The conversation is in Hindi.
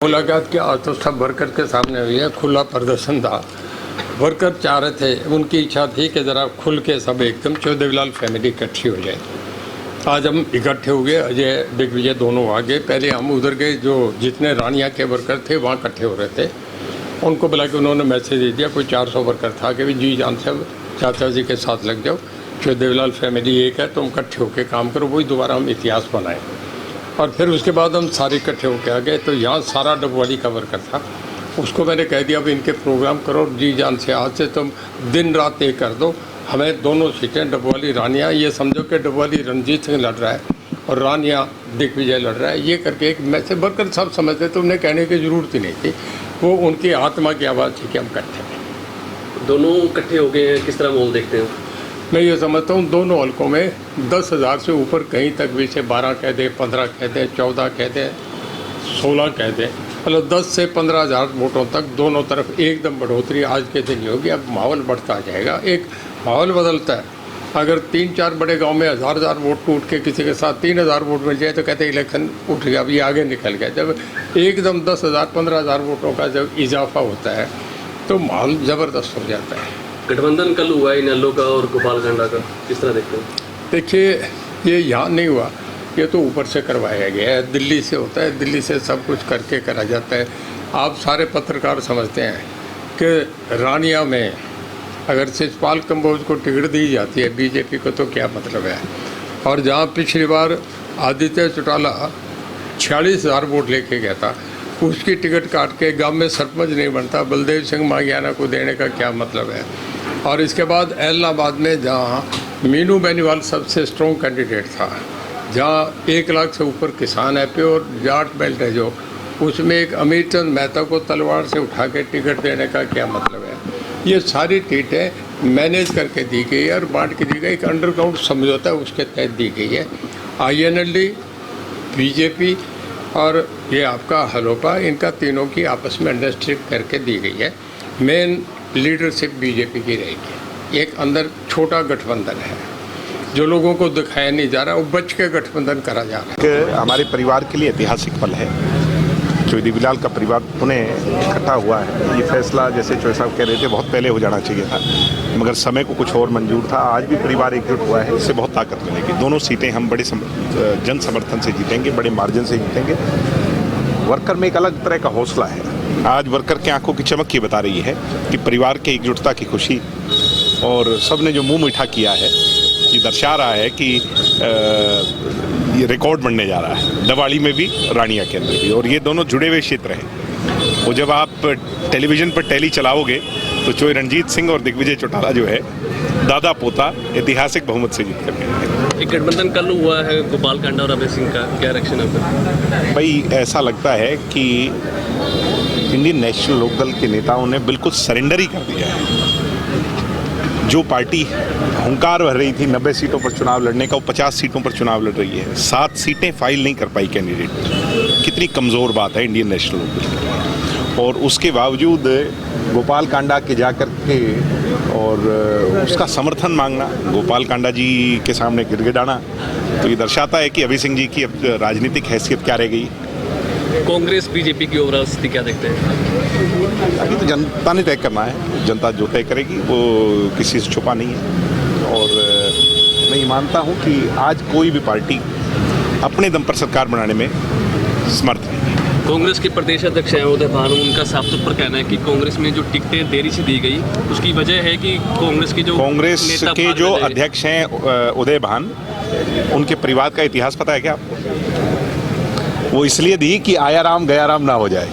मुलाकात की आज तो सब वर्कर के सामने हुई है, खुला प्रदर्शन था। वर्कर चाह रहे थे, उनकी इच्छा थी कि ज़रा खुल के सब एकदम चौधरीलाल फैमिली इकट्ठी हो जाए। आज हम इकट्ठे हो गए, अजय दिग्विजय दोनों आ गए। पहले हम उधर गए, जो जितने रानिया के वर्कर थे वहाँ इकट्ठे हो रहे थे, उनको बुला के उन्होंने मैसेज दे दिया। कोई 400 वर्कर था कि जी जान साहब चाचा जी के साथ लग जाओ, चौधरीलाल फैमिली एक है, तुम इकट्ठे होकर काम करो, वही दोबारा हम इतिहास बनाएं। और फिर उसके बाद हम सारे इकट्ठे होकर आ गए। तो यहाँ सारा डबवाली का वर्कर था, उसको मैंने कह दिया अब इनके प्रोग्राम करो जी जान से, आज से तुम दिन रात एक कर दो, हमें दोनों सीटें डबवाली रानिया, ये समझो कि डबवाली रणजीत सिंह लड़ रहा है और रानिया दिग्विजय लड़ रहा है, ये करके एक मैसेज वर्कर सब समझते थे, उन्हें कहने की ज़रूरत ही नहीं थी। वो उनकी आत्मा की आवाज़ थी कि हम इकट्ठे हैं। दोनों इकट्ठे हो गए हैं, किस तरह माहौल देखते हो? मैं ये समझता हूँ दोनों हल्कों में 10,000 से ऊपर कहीं तक भी से 12 कह दें, 15 कह दें, 14 कह दें, 16 कह दें, मतलब 10 से 15,000 वोटों तक दोनों तरफ एकदम बढ़ोतरी आज के दिन नहीं होगी। अब माहौल बढ़ता जाएगा, एक माहौल बदलता है। अगर 3-4 बड़े गांव में 1000 वोट टूट के किसी के साथ 3000 वोट मिल जाए तो कहते हैं इलेक्शन उठ गया, अभी आगे निकल गया। जब एकदम 10,000 15,000 वोटों का जब इजाफा होता है तो माहौल ज़बरदस्त हो जाता है। गठबंधन कल हुआ है इनेलो का और गोपालकांडा का, किस तरह देखते हो? देखिए, ये यहाँ नहीं हुआ, ये तो ऊपर से करवाया गया है, दिल्ली से होता है, दिल्ली से सब कुछ करके करा जाता है। आप सारे पत्रकार समझते हैं कि रानिया में अगर शिषपाल कंबोज को टिकट दी जाती है बीजेपी को तो क्या मतलब है। और जहाँ पिछली बार आदित्य चौटाला 46,000 वोट लेके गया था, उसकी टिकट काट के गांव में सरपंच नहीं बनता, बलदेव सिंह मांगियाना को देने का क्या मतलब है। और इसके बाद इलाहाबाद में जहाँ मीनू बेनीवाल सबसे स्ट्रॉन्ग कैंडिडेट था, जहाँ 1 लाख से ऊपर किसान है, प्योर जाट बेल्ट है जो, उसमें एक अमीरचंद मेहता को तलवार से उठा के टिकट देने का क्या मतलब है। ये सारी टिकटें मैनेज करके दी गई है और बांट के दी गई, एक अंडरग्राउंड समझौता है उसके तहत दी गई है। INLD, बीजेपी और ये आपका हलोपा, इनका तीनों की आपस में अंडरस्टैंडिंग करके दी गई है। मेन लीडरशिप बीजेपी की रहेगी। एक अंदर छोटा गठबंधन है जो लोगों को दिखाया नहीं जा रहा, वो बच के गठबंधन करा जा रहा है। हमारे परिवार के लिए ऐतिहासिक पल है। चौधरीलाल का परिवार पुनः इकट्ठा हुआ है। ये फैसला जैसे चौधरी साहब कह रहे थे बहुत पहले हो जाना चाहिए था, मगर समय को कुछ और मंजूर था। आज भी परिवार एकजुट हुआ है, इससे बहुत ताकत मिलेगी। दोनों सीटें हम बड़े जन समर्थन से जीतेंगे, बड़े मार्जिन से जीतेंगे। वर्कर में एक अलग तरह का हौसला है। आज वर्कर की आंखों की चमक ये बता रही है कि परिवार के एकजुटता की खुशी, और सब ने जो मुंह मीठा किया है ये दर्शा रहा है कि ये रिकॉर्ड बनने जा रहा है, डवाली में भी रानिया के अंदर भी। और ये दोनों जुड़े हुए क्षेत्र हैं। वो जब आप टेलीविज़न पर टैली चलाओगे तो चौधरी रणजीत सिंह और दिग्विजय चौटाला जो है दादा पोता ऐतिहासिक बहुमत से जीत कर गए। एक गठबंधन कल हुआ है गोपालकांडा और अभय सिंह का, क्या रिएक्शन है? भाई ऐसा लगता है कि इंडियन नेशनल लोकदल के नेताओं ने बिल्कुल सरेंडर ही कर दिया है। जो पार्टी हुंकार भर रही थी 90 सीटों पर चुनाव लड़ने का, वो 50 सीटों पर चुनाव लड़ रही है। 7 सीटें फाइल नहीं कर पाई कैंडिडेट। कितनी कमज़ोर बात है इंडियन नेशनल लोकदल। और उसके बावजूद गोपालकांडा के जाकर के और उसका समर्थन मांगना, गोपालकांडा जी के सामने गिड़गिड़ाना, तो ये दर्शाता है कि अभय सिंह जी की अब राजनीतिक हैसियत क्या रह गई। कांग्रेस बीजेपी की ओवरऑल स्थिति क्या देखते हैं? अभी तो जनता ने तय करना है, जनता जो तय करेगी वो किसी से छुपा नहीं है। और मैं ये मानता हूँ कि आज कोई भी पार्टी अपने दम पर सरकार बनाने में समर्थ है। कांग्रेस के प्रदेश अध्यक्ष हैं उदय भानु, उनका साफ तौर पर कहना है कि कांग्रेस में जो टिकटें देरी से दी गई उसकी वजह है कि कांग्रेस के जो अध्यक्ष हैं उदय भान, उनके परिवार का इतिहास पता है क्या आपको? वो इसलिए दी कि आया राम गया राम ना हो जाए।